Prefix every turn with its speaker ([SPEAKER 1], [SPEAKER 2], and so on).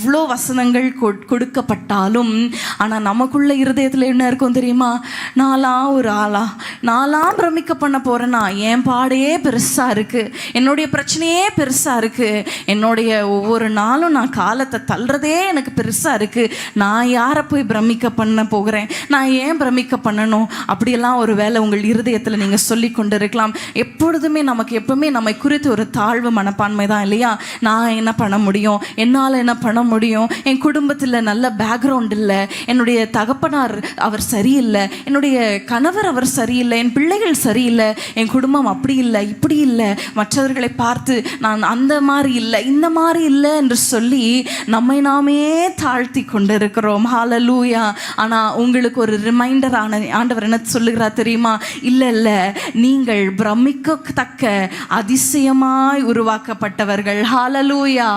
[SPEAKER 1] எவ்வளோ வசனங்கள் கொடுக்கப்பட்டாலும் ஆனால் நமக்குள்ள இருதயத்தில் என்ன இருக்கும் தெரியுமா? நான்லாம் ஒரு ஆளா, நான்லாம் பிரமிக்க பண்ண போகிறேன்னா, என் பாடையே பெருசாக இருக்குது, என்னுடைய பிரச்சனையே பெருசாக இருக்குது, என்னுடைய ஒவ்வொரு நாளும் நான் காலத்தை தள்ளுறதே எனக்கு பெருசாக இருக்குது, நான் யாரை போய் பிரமிக்க பண்ண போகிறேன், நான் ஏன் பிரமிக்க பண்ணணும்? அப்படியெல்லாம் ஒரு வேளை உங்கள் இருதயத்தில் நீங்கள் சொல்லி கொண்டு இருக்கலாம். எப்பொழுதுமே நமக்கு எப்பவுமே நம்மை குறித்து ஒரு தாழ்வு மனப்பான்மை தான் இல்லையா? நான் என்ன பண்ண முடியும், என்னால் என்ன பண்ண முடியும், என் குடும்பத்தில் நல்ல பேக்ரவுண்ட் இல்லை, என்னுடைய தகப்பனார் அவர் சரியில்லை, என்னுடைய கணவர் அவர் சரியில்லை, என் பிள்ளைகள் சரியில்லை, என் குடும்பம் அப்படி இல்லை இப்படி இல்லை, மற்றவர்களை பார்த்து நான் அந்த மாதிரி இல்லை இந்த மாதிரி இல்லை என்று சொல்லி நம்மை நாமே தாழ்த்தி கொண்டு இருக்கிறோம். ஹல்லேலூயா. ஆனால் உங்களுக்கு ஒரு ரிமைண்டர் ஆண்டவர் என்ன சொல்லுகிறார் தெரியுமா? இல்லை இல்லை, நீங்கள் பிரமிக்கத்தக்க அதிசயமாய் உருவாக்கப்பட்டவர்கள். ஹல்லேலூயா.